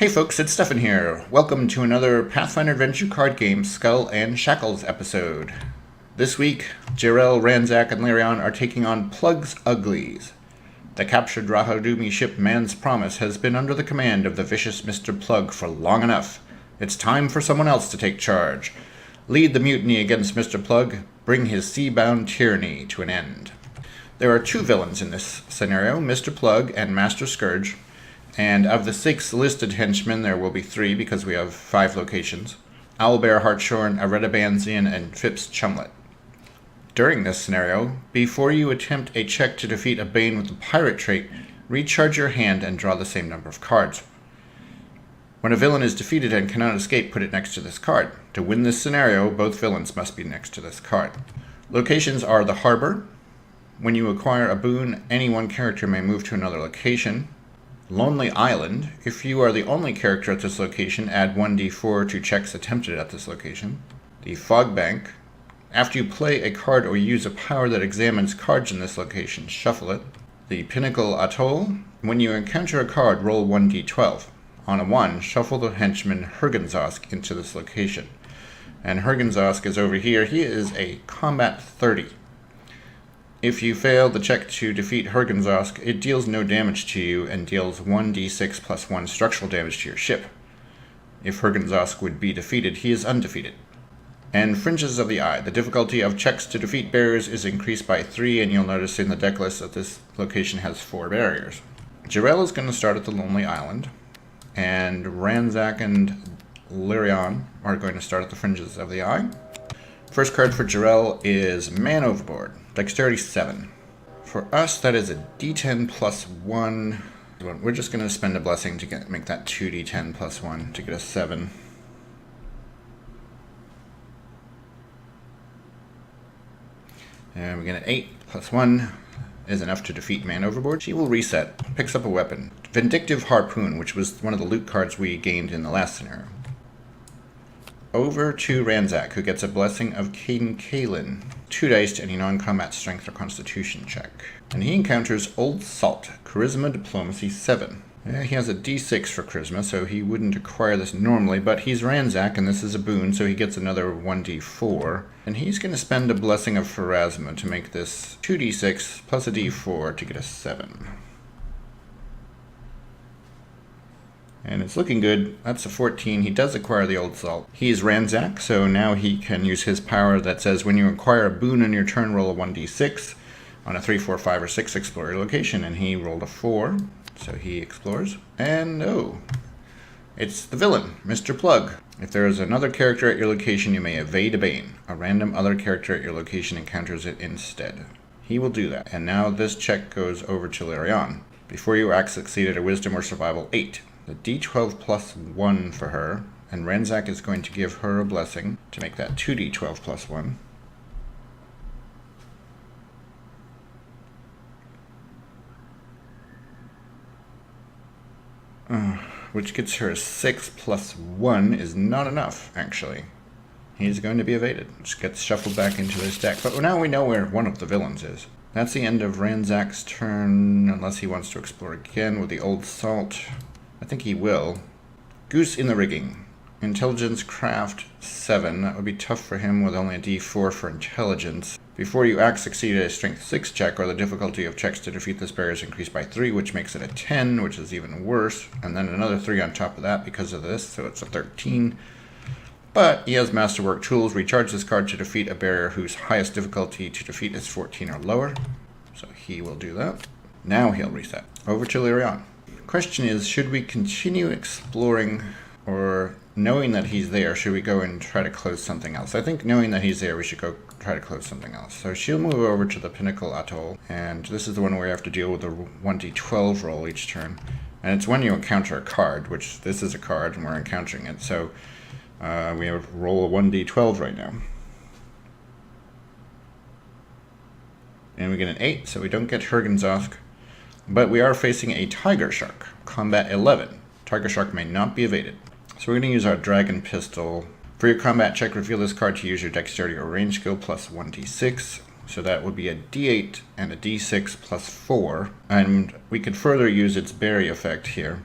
Hey folks, it's Stephan here. Welcome to another Pathfinder Adventure Card Game Skull and Shackles episode. This week, Jirelle, Ranzak, and Lirianne are taking on Plugg's Uglies. The captured Rahadumi ship Man's Promise has been under the command of the vicious Mister Plugg for long enough. It's time for someone else to take charge. Lead the mutiny against Mister Plugg, bring his sea-bound tyranny to an end. There are two villains in this scenario, Mister Plugg and Master Scourge. And of the 6 listed henchmen, there will be 3 because we have 5 locations. Owlbear Hartshorn, Areta Banzian, and Phipps Chumlet. During this scenario, before you attempt a check to defeat a Bane with the pirate trait, recharge your hand and draw the same number of cards. When a villain is defeated and cannot escape, put it next to this card. To win this scenario, both villains must be next to this card. Locations are the Harbor. When you acquire a boon, any one character may move to another location. Lonely Island. If you are the only character at this location, add 1d4 to checks attempted at this location. The Fog Bank. After you play a card or use a power that examines cards in this location, shuffle it. The Pinnacle Atoll. When you encounter a card, roll 1d12. On a 1, shuffle the henchman Hergenzosk into this location. And Hergenzosk is over here. He is a combat 30. If you fail the check to defeat Hergenzosk, it deals no damage to you and deals 1d6 plus 1 structural damage to your ship. If Hergenzosk would be defeated, he is undefeated. And Fringes of the Eye. The difficulty of checks to defeat barriers is increased by 3, and you'll notice in the deck list that this location has 4 barriers. Jirelle is going to start at the Lonely Island, and Ranzak and Lirianne are going to start at the Fringes of the Eye. First card for Jirelle is Man Overboard. Dexterity 7. For us, that is a d10 plus 1. We're just going to spend a blessing to make that 2d10 plus 1 to get a 7. And we get an 8 plus 1 is enough to defeat Man Overboard. She will reset, picks up a weapon. Vindictive Harpoon, which was one of the loot cards we gained in the last scenario. Over to Ranzak, who gets a blessing of Caden Kalin. 2 dice to any non-combat strength or constitution check. And he encounters Old Salt, Charisma Diplomacy 7. He has a d6 for Charisma, so he wouldn't acquire this normally, but he's Ranzak, and this is a boon, so he gets another 1d4. And he's going to spend a blessing of Pharasma to make this 2d6 plus a d4 to get a 7. And it's looking good. That's a 14. He does acquire the Old Salt. He's Ranzak, so now he can use his power that says when you acquire a boon on your turn, roll a 1d6 on a 3, 4, 5, or 6 explore your location. And he rolled a 4, so he explores. And oh, it's the villain, Mister Plugg. If there is another character at your location, you may evade a Bane. A random other character at your location encounters it instead. He will do that. And now this check goes over to Lirianne. Before you act, succeeded a Wisdom or Survival 8. The d12 plus 1 for her, and Ranzak is going to give her a blessing to make that 2d12 plus 1. Which gets her a 6 plus 1 is not enough, actually. He's going to be evaded, which gets shuffled back into his deck. But now we know where one of the villains is. That's the end of Ranzak's turn, unless he wants to explore again with the Old Salt. I think he will. Goose in the Rigging. Intelligence Craft 7. That would be tough for him with only a d4 for intelligence. Before you act, succeed at a strength 6 check, or the difficulty of checks to defeat this barrier is increased by 3, which makes it a 10, which is even worse. And then another 3 on top of that because of this, so it's a 13. But he has Masterwork Tools. Recharge this card to defeat a barrier whose highest difficulty to defeat is 14 or lower. So he will do that. Now he'll reset. Over to Lirianne. Question is, should we continue exploring, or knowing that he's there, should we go and try to close something else? I think knowing that he's there, we should go try to close something else. So she'll move over to the Pinnacle Atoll, and this is the one where you have to deal with a 1d12 roll each turn. And it's when you encounter a card, which this is a card, and we're encountering it. So we have to roll a 1d12 right now. And we get an 8, so we don't get Hergenzosk. But we are facing a Tiger Shark, combat 11. Tiger Shark may not be evaded. So we're going to use our Dragon Pistol. For your combat check, reveal this card to use your Dexterity or Range skill plus 1d6. So that would be a d8 and a d6 plus 4. And we could further use its berry effect here.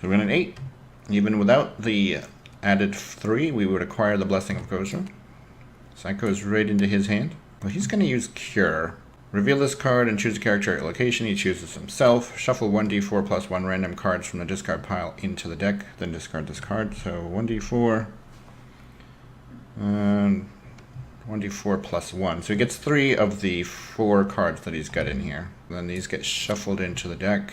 So we're going to 8. Even without the added 3, we would acquire the Blessing of Gozer. So that goes right into his hand. Well, he's going to use Cure. Reveal this card and choose a character at location. He chooses himself. Shuffle 1d4 plus 1 random cards from the discard pile into the deck. Then discard this card. So 1d4. And 1d4 plus 1. So he gets 3 of the 4 cards that he's got in here. Then these get shuffled into the deck.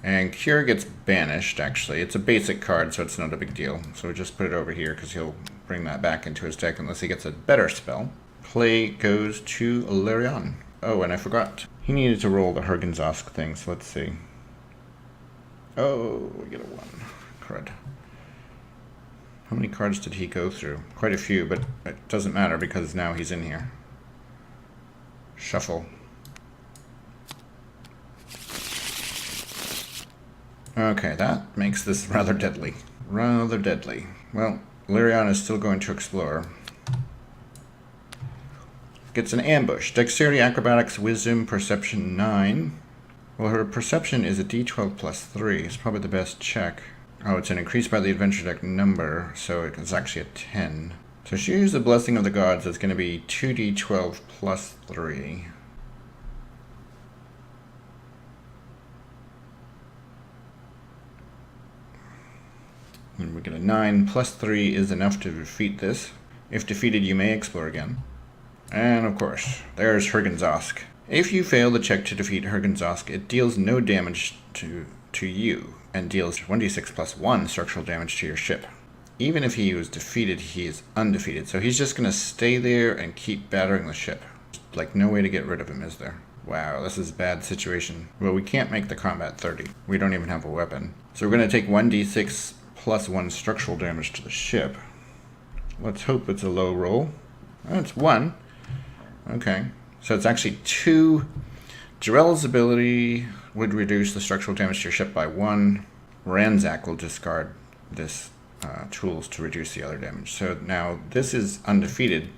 And Cure gets banished, actually. It's a basic card, so it's not a big deal. So we just put it over here because he'll bring that back into his deck unless he gets a better spell. Play goes to Lirianne. Oh, and I forgot. He needed to roll the Hergenzosk thing, so let's see. Oh, we get a 1. Crud. How many cards did he go through? Quite a few, but it doesn't matter because now he's in here. Shuffle. Okay, that makes this rather deadly. Rather deadly. Well, Lirianne is still going to explore. Gets an ambush. Dexterity, Acrobatics, Wisdom, Perception 9. Well, her Perception is a d12 plus 3. It's probably the best check. Oh, it's an increase by the adventure deck number, so it's actually a 10. So she used the Blessing of the Gods. It's going to be 2d12 plus 3. And we get a 9. Plus 3 is enough to defeat this. If defeated, you may explore again. And of course, there's Hergenzosk. If you fail the check to defeat Hergenzosk, it deals no damage to you, and deals 1d6 plus 1 structural damage to your ship. Even if he was defeated, he is undefeated. So he's just going to stay there and keep battering the ship. Like, no way to get rid of him, is there? Wow, this is a bad situation. Well, we can't make the combat 30. We don't even have a weapon. So we're going to take 1d6 plus 1 structural damage to the ship. Let's hope it's a low roll. Oh, it's 1. Okay. So it's actually 2. Jirelle's ability would reduce the structural damage to your ship by 1. Ranzak will discard this tools to reduce the other damage. So now this is undefeated.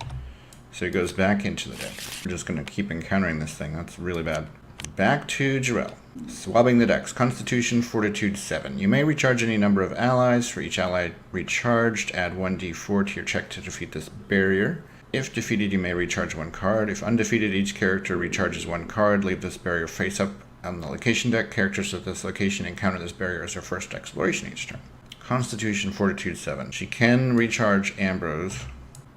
So it goes back into the deck. We're just going to keep encountering this thing. That's really bad. Back to Jirelle. Swabbing the decks. Constitution, Fortitude 7. You may recharge any number of allies. For each ally recharged, add 1d4 to your check to defeat this barrier. If defeated, you may recharge 1 card. If undefeated, each character recharges 1 card. Leave this barrier face up on the location deck. Characters at this location encounter this barrier as their first exploration each turn. Constitution, Fortitude 7. She can recharge Ambrose.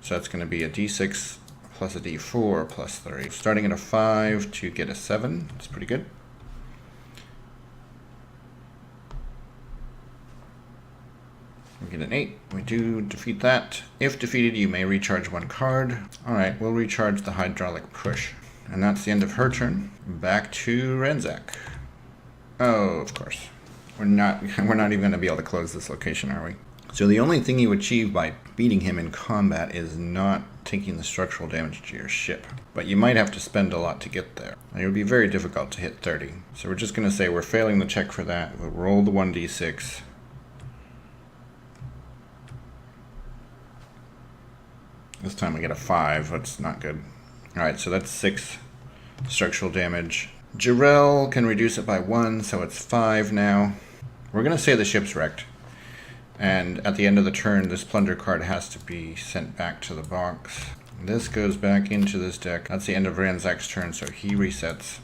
So that's going to be a d6 plus a d4 plus 3. Starting at a 5 to get a 7. That's pretty good. We get an 8. We do defeat that. If defeated, you may recharge 1 card. Alright, we'll recharge the Hydraulic Push. And that's the end of her turn. Back to Ranzak. Oh, of course. We're not even going to be able to close this location, are we? So the only thing you achieve by beating him in combat is not taking the structural damage to your ship. But you might have to spend a lot to get there. And it would be very difficult to hit 30. So we're just going to say we're failing the check for that. We'll roll the 1d6. This time we get a 5. That's not good. Alright, so that's 6 structural damage. Jirelle can reduce it by 1, so it's 5 now. We're going to say the ship's wrecked. And at the end of the turn, this plunder card has to be sent back to the box. This goes back into this deck. That's the end of Ranzak's turn, so he resets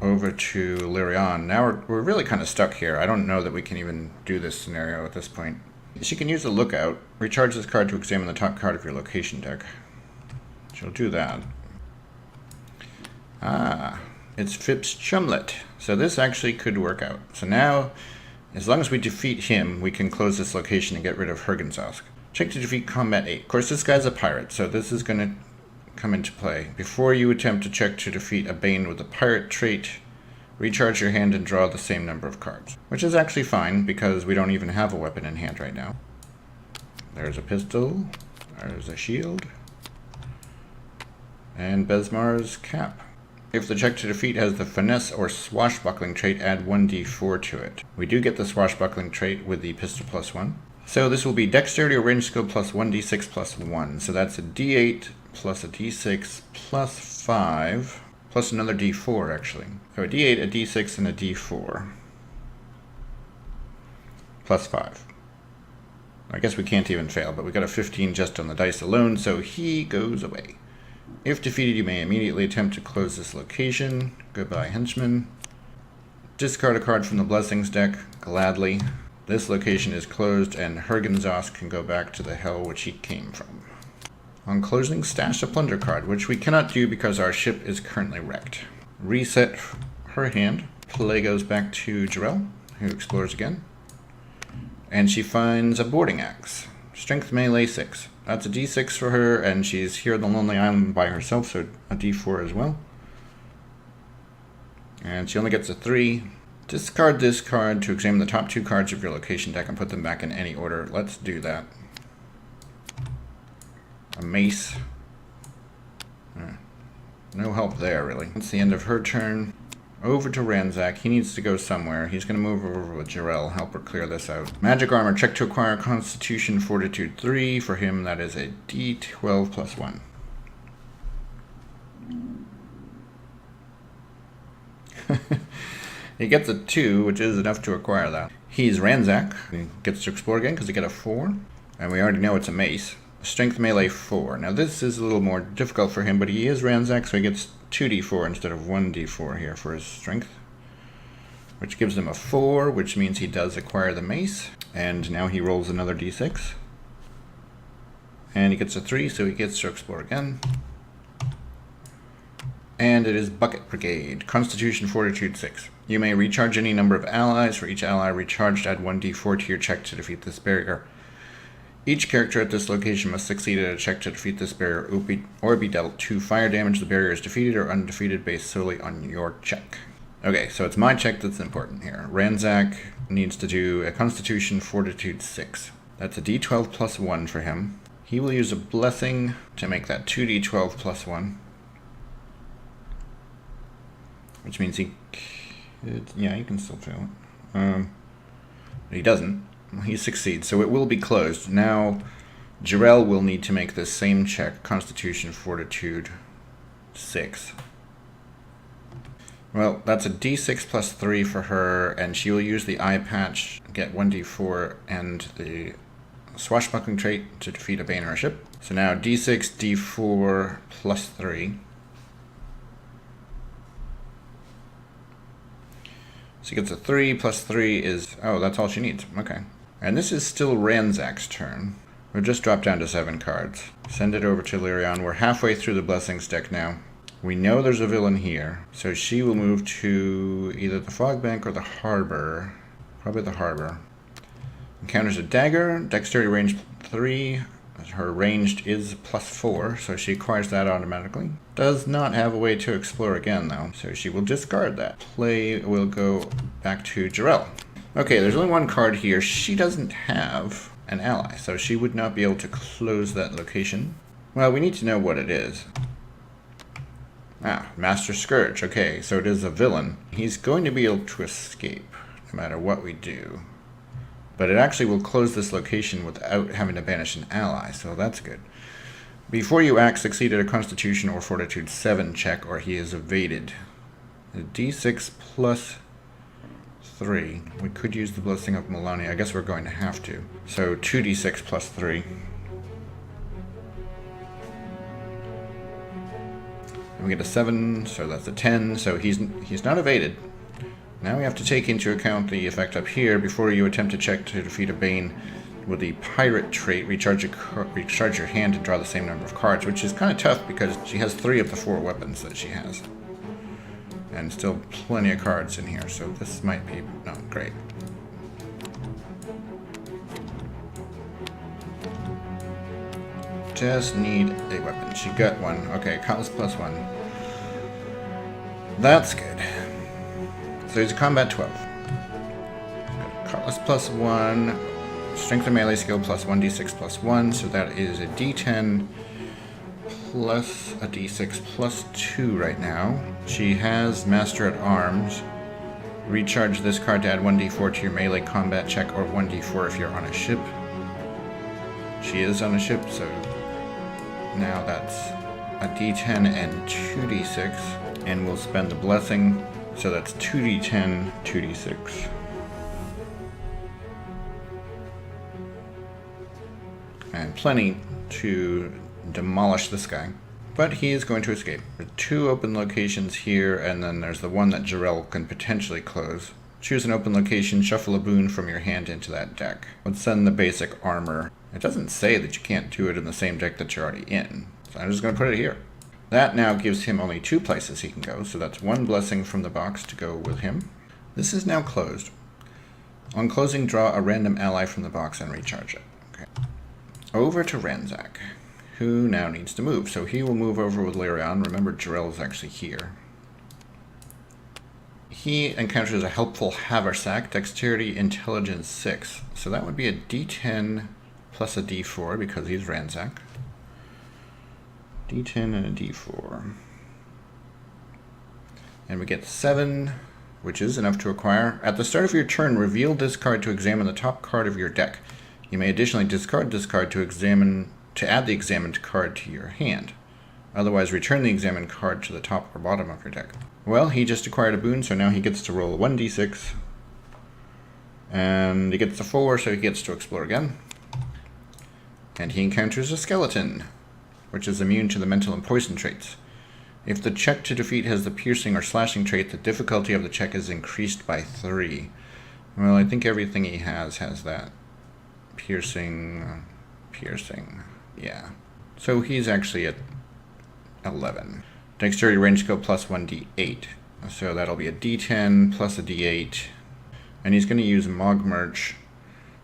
over to Lirianne. Now we're really kind of stuck here. I don't know that we can even do this scenario at this point. She can use the Lookout. Recharge this card to examine the top card of your location deck. She'll do that. Ah, it's Phipps Chumlet. So this actually could work out. So now, as long as we defeat him, we can close this location and get rid of Hergenzosk. Check to defeat combat 8. Of course, this guy's a pirate, so this is going to come into play. Before you attempt to check to defeat a Bane with a pirate trait, recharge your hand and draw the same number of cards. Which is actually fine, because we don't even have a weapon in hand right now. There's a pistol. There's a shield. And Besmar's cap. If the check to defeat has the finesse or swashbuckling trait, add 1d4 to it. We do get the swashbuckling trait with the pistol plus 1. So this will be dexterity or range skill plus 1d6 plus 1. So that's a d8 plus a d6 plus 5. Plus another d4, actually. So a d8, a d6, and a d4. Plus 5. I guess we can't even fail, but we got a 15 just on the dice alone, so he goes away. If defeated, you may immediately attempt to close this location. Goodbye, henchman. Discard a card from the Blessings deck, gladly. This location is closed, and Hergenzosk can go back to the hell which he came from. On closing, stash a plunder card, which we cannot do because our ship is currently wrecked. Reset her hand. Play goes back to Jirelle, who explores again. And she finds a boarding axe. Strength melee 6. That's a d6 for her, and she's here on the Lonely Island by herself, so a d4 as well. And she only gets a 3. Discard this card to examine the top 2 cards of your location deck and put them back in any order. Let's do that. A mace. No help there, really. That's the end of her turn. Over to Ranzak. He needs to go somewhere. He's going to move over with Jirelle. Help her clear this out. Magic armor. Check to acquire Constitution Fortitude 3. For him, that is a d12 plus 1. He gets a 2, which is enough to acquire that. He's Ranzak. He gets to explore again because he got a 4. And we already know it's a mace. Strength melee 4. Now this is a little more difficult for him, but he is Ranzak, so he gets 2d4 instead of 1d4 here for his strength. Which gives him a 4, which means he does acquire the mace. And now he rolls another d6. And he gets a 3, so he gets to explore again. And it is Bucket Brigade. Constitution Fortitude 6. You may recharge any number of allies. For each ally recharged, add 1d4 to your check to defeat this barrier. Each character at this location must succeed at a check to defeat this barrier or be dealt 2 fire damage. The barrier is defeated or undefeated based solely on your check. Okay, so it's my check that's important here. Ranzak needs to do a Constitution Fortitude 6. That's a d12 plus 1 for him. He will use a blessing to make that 2d12 plus 1. Which means he can still fail it. He doesn't. He succeeds, so it will be closed. Now, Jirelle will need to make this same check, Constitution Fortitude 6. Well, that's a d6 plus 3 for her, and she will use the eye patch, get 1d4, and the swashbuckling trait to defeat a bane or a ship. So now d6, d4, plus 3. She gets a 3, plus 3 is... Oh, that's all she needs. Okay. And this is still Ranzak's turn. We'll just drop down to 7 cards. Send it over to Lirianne. We're halfway through the Blessings deck now. We know there's a villain here, so she will move to either the Fog Bank or the Harbor. Probably the Harbor. Encounters a dagger. Dexterity range 3. Her ranged is plus 4, so she acquires that automatically. Does not have a way to explore again, though, so she will discard that. Play will go back to Jirelle. Okay, there's only one card here. She doesn't have an ally, so she would not be able to close that location. Well, we need to know what it is. Ah, Master Scourge. Okay, so it is a villain. He's going to be able to escape, no matter what we do. But it actually will close this location without having to banish an ally, so that's good. Before you act, succeed at a Constitution or Fortitude 7 check, or he is evaded. A d6 plus 3. We could use the Blessing of Melania. I guess we're going to have to. So 2d6 plus 3. And we get a 7, so that's a 10, so he's not evaded. Now we have to take into account the effect up here. Before you attempt to check to defeat a Bane with the Pirate trait, recharge your hand and draw the same number of cards, which is kind of tough because she has 3 of the 4 weapons that she has. And still plenty of cards in here, so this might be not great. Just need a weapon. She got one. Okay, Cutlass plus 1. That's good. So he's a combat 12. Cutlass plus 1. Strength and melee skill plus 1d6 plus 1. So that is a d10 plus a d6 plus 2 right now. She has Master at Arms. Recharge this card to add 1d4 to your melee combat check, or 1d4 if you're on a ship. She is on a ship, so now that's a d10 and 2d6. And we'll spend the blessing, so that's 2d10, 2d6. And plenty to demolish this guy. But he is going to escape. There are 2 open locations here, and then there's the one that Jirelle can potentially close. Choose an open location, shuffle a boon from your hand into that deck. Let's send the basic armor. It doesn't say that you can't do it in the same deck that you're already in, so I'm just going to put it here. That now gives him only 2 places he can go, so that's 1 blessing from the box to go with him. This is now closed. On closing, draw a random ally from the box and recharge it. Okay. Over to Ranzak, who now needs to move. So he will move over with Lirianne. Remember, Jirelle is actually here. He encounters a helpful haversack, dexterity, intelligence 6. So that would be a d10 plus a d4 because he's Ranzak. d10 and a d4. And we get 7, which is enough to acquire. At the start of your turn, reveal this card to examine the top card of your deck. You may additionally discard this card to add the examined card to your hand. Otherwise, return the examined card to the top or bottom of your deck. Well, he just acquired a boon, so now he gets to roll 1d6. And he gets a 4, so he gets to explore again. And he encounters a skeleton, which is immune to the mental and poison traits. If the check to defeat has the piercing or slashing trait, the difficulty of the check is increased by 3. Well, I think everything he has that. Piercing, yeah. So he's actually at 11. Dexterity range skill plus 1d8. So that'll be a d10 plus a d8. And he's going to use Mogmerch.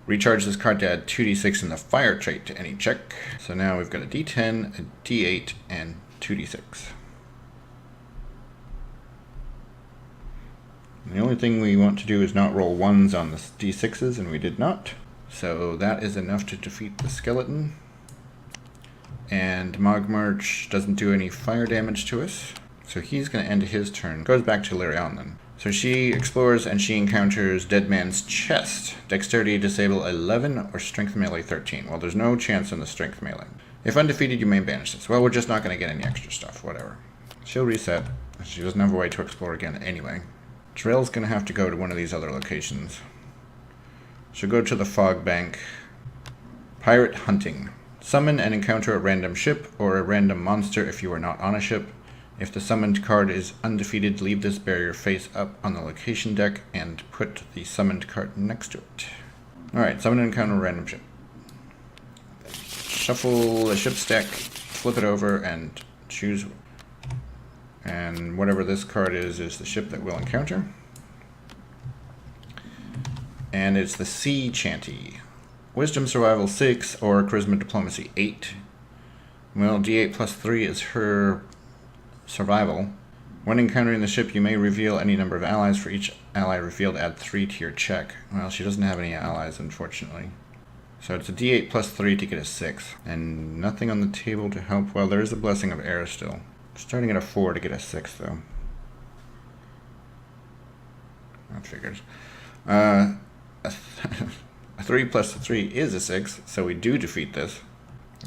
Recharge this card to add 2d6 in the fire trait to any check. So now we've got a d10, a d8, and 2d6. And the only thing we want to do is not roll 1s on the d6s, and we did not. So that is enough to defeat the skeleton. And Mogmerch doesn't do any fire damage to us. So he's going to end his turn. Goes back to Lirianne then. So she explores and she encounters Dead Man's Chest. Dexterity disable 11 or Strength melee 13. Well, there's no chance in the Strength melee. If undefeated, you may banish this. Well, we're just not going to get any extra stuff. Whatever. She'll reset. She doesn't have a way to explore again anyway. Jirelle's going to have to go to one of these other locations. She'll go to the Fog Bank. Pirate Hunting. Summon and encounter a random ship or a random monster if you are not on a ship. If the summoned card is undefeated, leave this barrier face up on the location deck and put the summoned card next to it. Alright, summon and encounter a random ship. Shuffle the ship stack, flip it over, and choose. And whatever this card is the ship that we'll encounter. And it's the Sea Chanty. Wisdom Survival 6 or Charisma Diplomacy 8. Well, D8 plus 3 is her survival. When encountering the ship, you may reveal any number of allies. For each ally revealed, add 3 to your check. Well, she doesn't have any allies, unfortunately. So it's a D8 plus 3 to get a 6. And nothing on the table to help. Well, there is a Blessing of Air still. Starting at a 4 to get a 6, though. That figures. A 3 plus a 3 is a 6, so we do defeat this.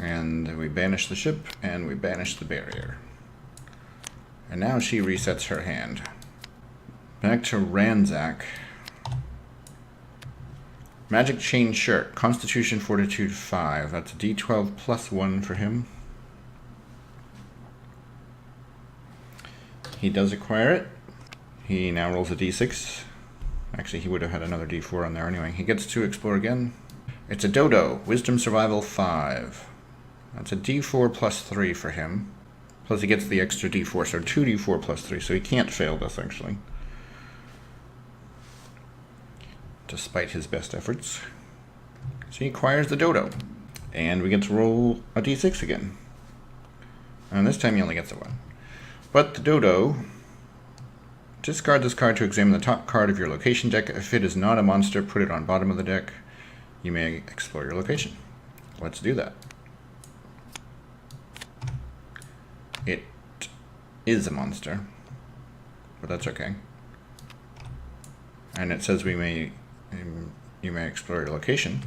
And we banish the ship, and we banish the barrier. And now she resets her hand. Back to Ranzak. Magic Chain Shirt. Constitution Fortitude 5. That's a D12 plus 1 for him. He does acquire it. He now rolls a D6. Actually, he would have had another D4 on there anyway. He gets to explore again. It's a Dodo. Wisdom Survival 5. That's a D4 plus 3 for him. Plus he gets the extra D4, so 2D4 plus 3. So he can't fail this, actually. Despite his best efforts. So he acquires the Dodo. And we get to roll a D6 again. And this time he only gets a 1. But the Dodo... Discard this card to examine the top card of your location deck. If it is not a monster, put it on bottom of the deck. You may explore your location. Let's do that. It is a monster, but that's okay. And it says you may explore your location,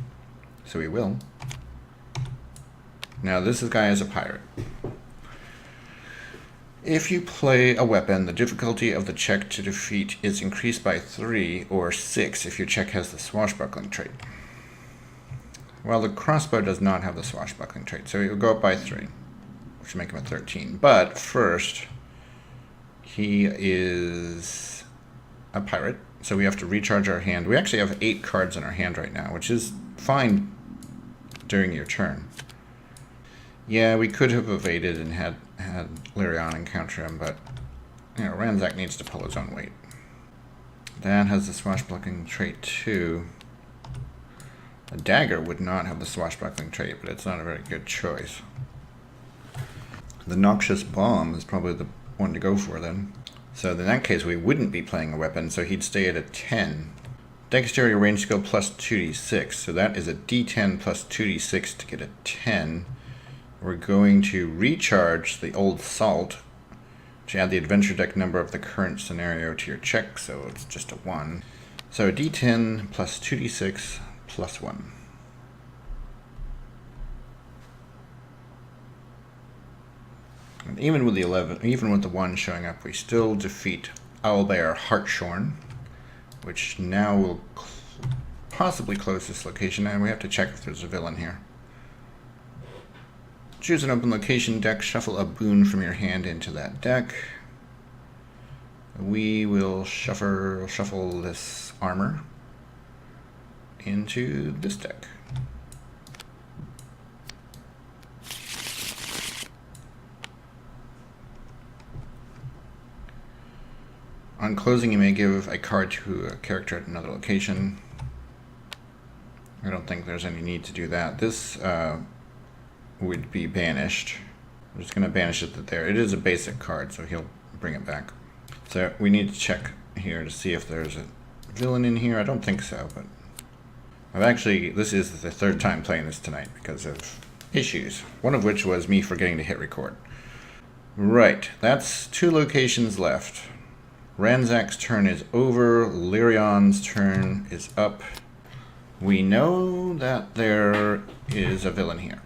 so we will. Now this guy is a pirate. If you play a weapon, the difficulty of the check to defeat is increased by 3 or 6 if your check has the swashbuckling trait. Well, the crossbow does not have the swashbuckling trait, so it will go up by 3, which will make him a 13. But first, he is a pirate, so we have to recharge our hand. We actually have 8 cards in our hand right now, which is fine during your turn. Yeah, we could have evaded and had Lirianne encounter him, but you know, Ranzak needs to pull his own weight. That has the swashbuckling trait too. A dagger would not have the swashbuckling trait, but it's not a very good choice. The noxious bomb is probably the one to go for then. So in that case, we wouldn't be playing a weapon, so he'd stay at a 10. Dexterity range skill plus 2d6, so that is a d10 plus 2d6 to get a 10. We're going to recharge the old salt to add the adventure deck number of the current scenario to your check, so it's just a 1. So d10 plus 2d6 plus 1. And even with the 11, even with the 1 showing up, we still defeat Owlbear Hartshorn, which now will possibly close this location, and we have to check if there's a villain here. Choose an open location deck, shuffle a boon from your hand into that deck. We will shuffle this armor into this deck. On closing, you may give a card to a character at another location. I don't think there's any need to do that. This would be banished. I'm just going to banish it there. It is a basic card, so he'll bring it back. So we need to check here to see if there's a villain in here. I don't think so, but this is the 3rd time playing this tonight because of issues. One of which was me forgetting to hit record. Right, that's 2 locations left. Ranzak's turn is over. Lirianne's turn is up. We know that there is a villain here.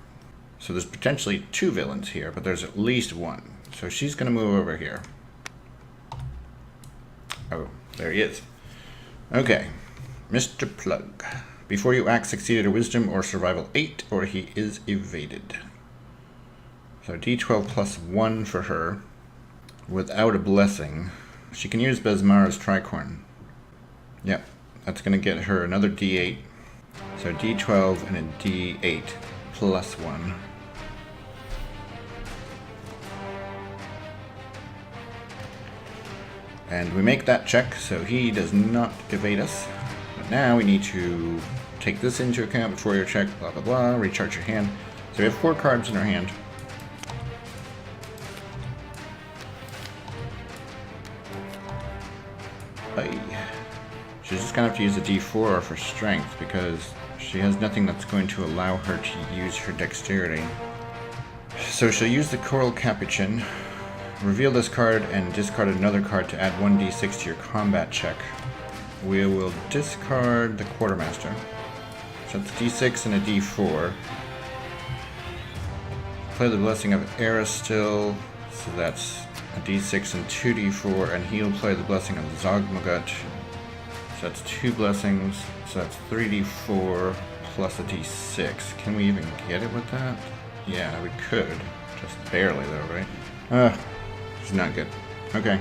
So there's potentially 2 villains here, but there's at least 1. So she's going to move over here. Oh, there he is. Okay. Mister Plugg. Before you act, succeed at a wisdom or survival 8, or he is evaded. So d12 plus 1 for her. Without a blessing. She can use Besmar's tricorn. Yep, that's going to get her another d8. So d12 and a d8 plus 1. And we make that check, so he does not evade us. But now we need to take this into account before your check, blah blah blah, recharge your hand. So we have 4 cards in our hand. She's just going to have to use a d4 for strength because she has nothing that's going to allow her to use her dexterity. So she'll use the Coral Capuchin, reveal this card, and discard another card to add 1d6 to your combat check. We will discard the Quartermaster. So that's d6 and a d4. Play the Blessing of Aristil, so that's a d6 and 2d4, and he'll play the Blessing of Zogmagut. So that's 2 blessings, so that's 3d4 plus a d6. Can we even get it with that? Yeah, we could. Just barely though, right? It's not good. Okay.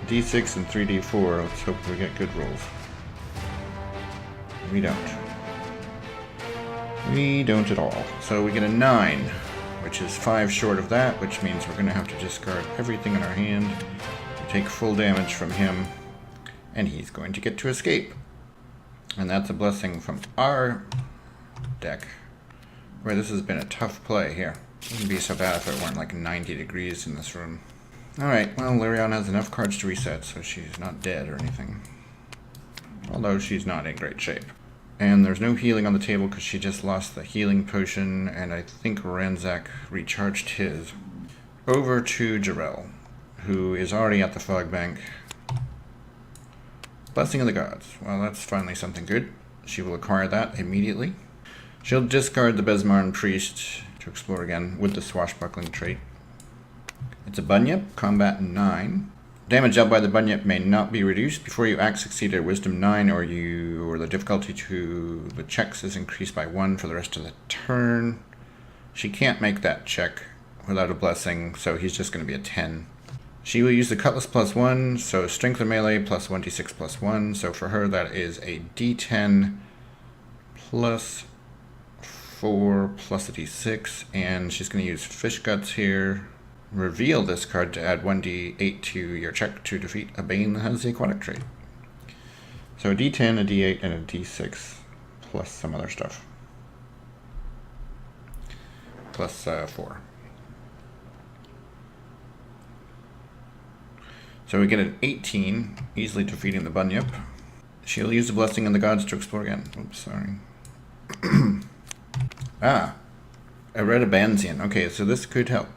d6 and 3d4, let's hope we get good rolls. We don't. We don't at all. So we get a 9, which is 5 short of that, which means we're going to have to discard everything in our hand. We take full damage from him. And he's going to get to escape. And that's a blessing from our deck. Where this has been a tough play here. It wouldn't be so bad if it weren't like 90 degrees in this room. Alright, well, Lirianne has enough cards to reset, so she's not dead or anything. Although she's not in great shape. And there's no healing on the table because she just lost the healing potion, and I think Ranzak recharged his. Over to Jirelle, who is already at the fog bank. Blessing of the Gods. Well, that's finally something good. She will acquire that immediately. She'll discard the Besmarn Priest to explore again with the swashbuckling trait. It's a bunyip, combat 9. Damage dealt by the bunyip may not be reduced. Before you act, succeed at wisdom 9, or the difficulty to the checks is increased by 1 for the rest of the turn. She can't make that check without a blessing, so he's just going to be a 10. She will use the cutlass plus 1, so strength of melee plus 1d6 plus 1. So for her that is a d10 plus 4 plus a d6, and she's going to use fish guts here. Reveal this card to add 1d8 to your check to defeat a Bane that has the aquatic trait. So a d10, a d8, and a d6, plus some other stuff. Plus 4. So we get an 18, easily defeating the bunyip. She'll use the blessing of the gods to explore again. Oops, sorry. I read a Banzian. Okay, so this could help.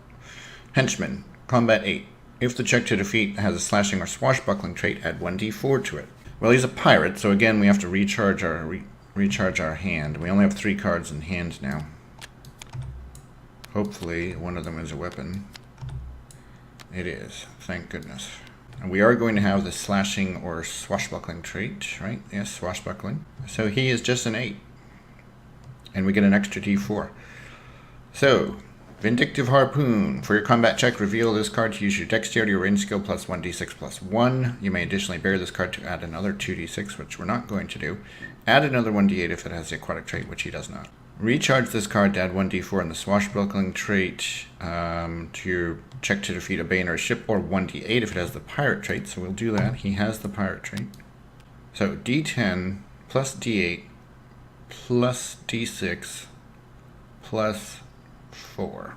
Henchman, combat 8. If the check to defeat has a slashing or swashbuckling trait, add 1d4 to it. Well, he's a pirate, so again we have to recharge our hand. We only have 3 cards in hand now. Hopefully one of them is a weapon. It is, thank goodness. And we are going to have the slashing or swashbuckling trait, right? Yes, swashbuckling. So he is just an 8. And we get an extra d4. So, Vindictive Harpoon. For your combat check, reveal this card to use your dexterity or range skill plus 1d6 plus 1. You may additionally bear this card to add another 2d6, which we're not going to do. Add another 1d8 if it has the aquatic trait, which he does not. Recharge this card to add 1d4 in the swashbuckling trait to your check to defeat a Bane or a ship, or 1d8 if it has the pirate trait, so we'll do that. He has the pirate trait. So d10 plus d8 plus d6 plus 4.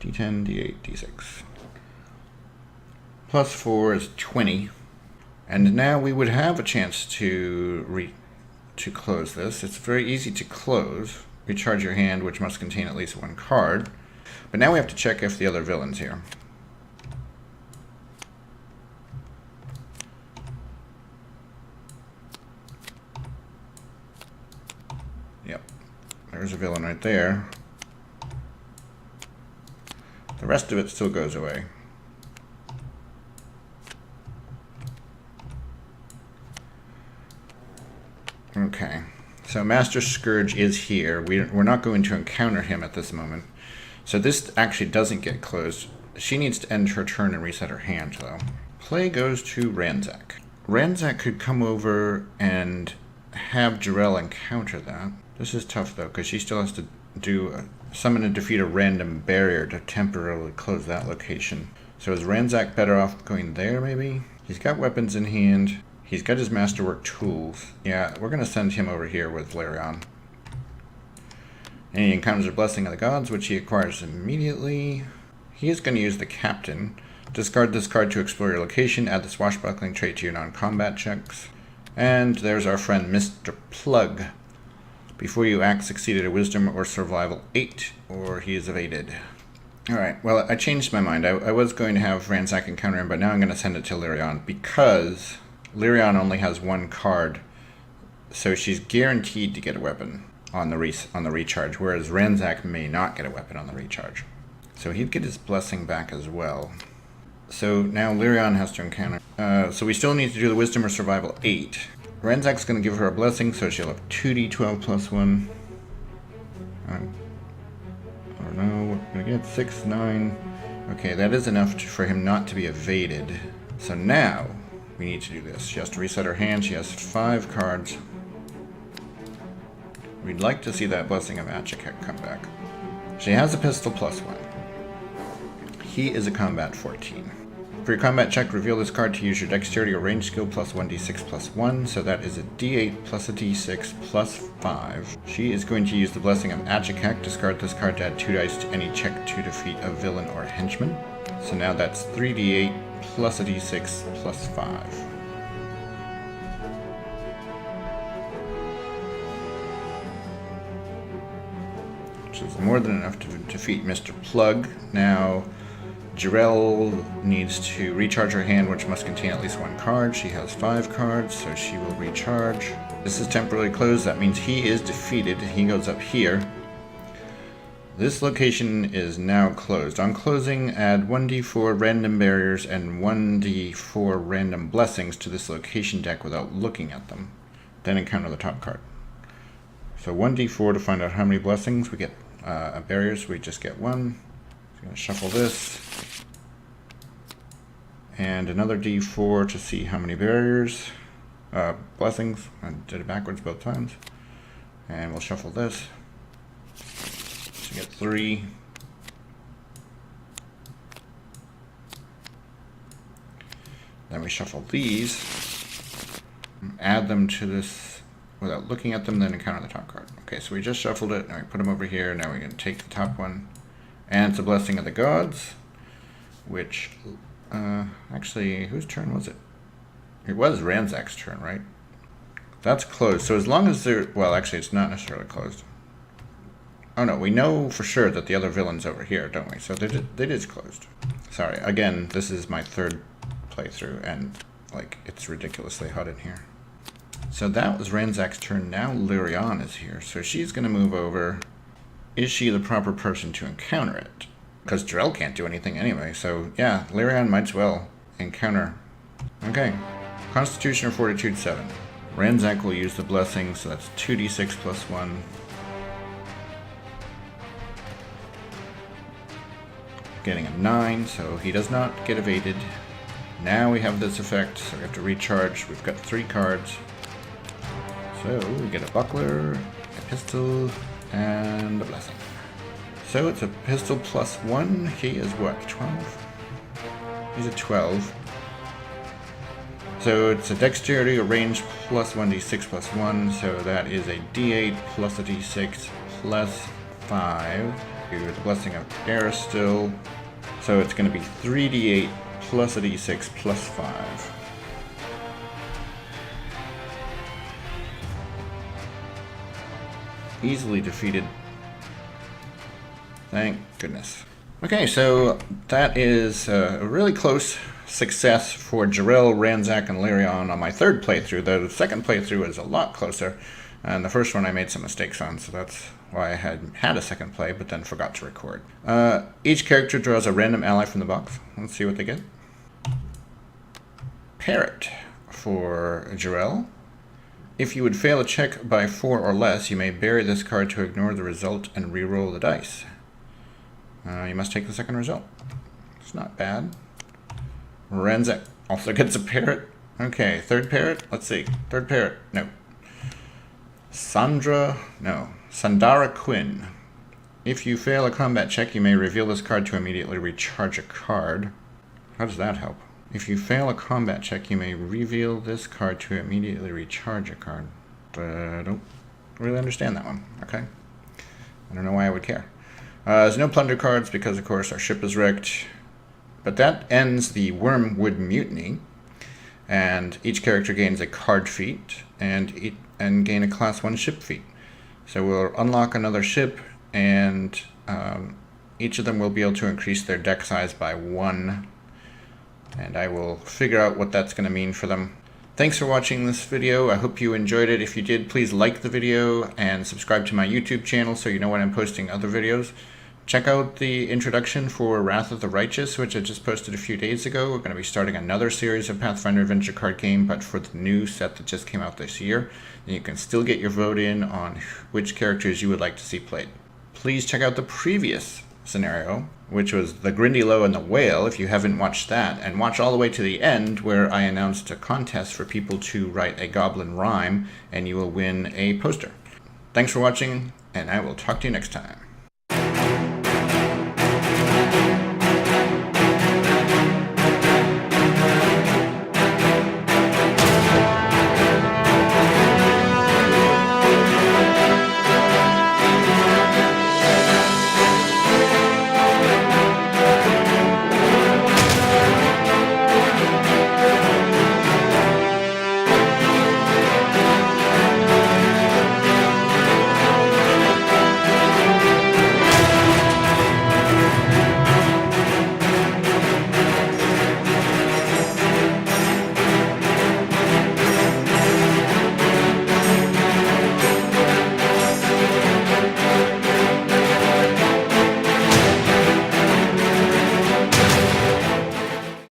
D10, D8, D6. Plus 4 is 20. And now we would have a chance to close this. It's very easy to close. Recharge your hand, which must contain at least 1 card. But now we have to check if the other villain's here. Yep. There's a villain right there. The rest of it still goes away. Okay, so Master Scourge is here. We're not going to encounter him at this moment. So this actually doesn't get closed. She needs to end her turn and reset her hand, though. Play goes to Ranzak. Ranzak could come over and have Jirelle encounter that. This is tough, though, because she still has to do summon and defeat a random barrier to temporarily close that location. So is Ranzak better off going there, maybe? He's got weapons in hand. He's got his masterwork tools. Yeah, we're going to send him over here with Lirianne. And he encounters a Blessing of the Gods, which he acquires immediately. He is going to use the Captain. Discard this card to explore your location. Add the swashbuckling trait to your non-combat checks. And there's our friend Mister Plugg. Before you act, succeed at a Wisdom or Survival 8, or he is evaded. Alright, well, I changed my mind. I was going to have Ranzak encounter him, but now I'm going to send it to Lirianne, because Lirianne only has 1 card, so she's guaranteed to get a weapon on the recharge, whereas Ranzak may not get a weapon on the recharge. So he'd get his blessing back as well. So now Lirianne has to encounter. So we still need to do the Wisdom or Survival 8. Ranzak's going to give her a blessing, so she'll have 2d12 plus 1. I don't know, what did I get? 6, 9. Okay, that is enough for him not to be evaded. So now we need to do this. She has to reset her hand. She has 5 cards. We'd like to see that Blessing of Achikek come back. She has a pistol plus 1. He is a combat 14. For your combat check, reveal this card to use your dexterity or range skill plus 1d6 plus 1, so that is a d8 plus a d6 plus 5. She is going to use the Blessing of Achikek. Discard this card to add 2 dice to any check to defeat a villain or a henchman. So now that's 3d8 plus a d6 plus 5. Which is more than enough to defeat Mister Plugg. Now, Jirelle needs to recharge her hand, which must contain at least 1 card. She has 5 cards, so she will recharge. This is temporarily closed. That means he is defeated. He goes up here. This location is now closed. On closing, add 1d4 random barriers and 1d4 random blessings to this location deck without looking at them. Then encounter the top card. So 1d4 to find out how many blessings we get. Barriers, we just get one. So I'm going to shuffle this. And another d4 to see how many barriers. Blessings. I did it backwards both times. And we'll shuffle this. So get 3. Then we shuffle these. Add them to this without looking at them, then encounter the top card. Okay, so we just shuffled it, and we put them over here. Now we're going to take the top one. And it's a Blessing of the Gods, which, actually, whose turn was it? It was Ranzak's turn, right? That's closed. So as long as they're, well, actually, it's not necessarily closed. Oh no, we know for sure that the other villain's over here, don't we? So it is closed. Sorry, again, this is my third playthrough, and, like, it's ridiculously hot in here. So that was Ranzak's turn. Now Lirianne is here, so she's going to move over. Is she the proper person to encounter it? Because Jirelle can't do anything anyway, so yeah, Lirianne might as well encounter. Okay, Constitution or Fortitude 7. Ranzak will use the blessing, so that's 2d6 plus 1. Getting a 9, so he does not get evaded. Now we have this effect, so we have to recharge. We've got 3 cards. So we get a buckler, a pistol, and a blessing. So it's a pistol plus 1. He is what, 12? He's a 12. So it's a dexterity, a range plus 1d6 plus 1. So that is a d8 plus a d6 plus 5. With the blessing of air still. So it's going to be 3d8 plus a d6 plus 5. Easily defeated. Thank goodness. Okay, so that is a really close success for Jirelle, Ranzak, and Lirianne on my third playthrough. The second playthrough is a lot closer, and the first one I made some mistakes on, so that's why I had a second play, but then forgot to record. Each character draws a random ally from the box. Let's see what they get. Parrot for Jirelle. If you would fail a check by 4 or less, you may bury this card to ignore the result and re-roll the dice. You must take the second result. It's not bad. Ranzak also gets a parrot. Okay, third parrot. Let's see. Third parrot. No. Sandara Quinn. If you fail a combat check, you may reveal this card to immediately recharge a card. How does that help? If you fail a combat check, you may reveal this card to immediately recharge a card. I don't really understand that one. Okay. I don't know why I would care. There's no plunder cards because, of course, our ship is wrecked. But that ends the Wormwood Mutiny. And each character gains a card feat and gain a class 1 ship feat. So we'll unlock another ship, and each of them will be able to increase their deck size by 1. And I will figure out what that's going to mean for them. Thanks for watching this video. I hope you enjoyed it. If you did, please like the video and subscribe to my YouTube channel so you know when I'm posting other videos. Check out the introduction for Wrath of the Righteous, which I just posted a few days ago. We're going to be starting another series of Pathfinder Adventure Card Game, but for the new set that just came out this year. And you can still get your vote in on which characters you would like to see played. Please check out the previous scenario, which was the Grindylow and the Whale, if you haven't watched that, and watch all the way to the end where I announced a contest for people to write a goblin rhyme, and you will win a poster. Thanks for watching, and I will talk to you next time.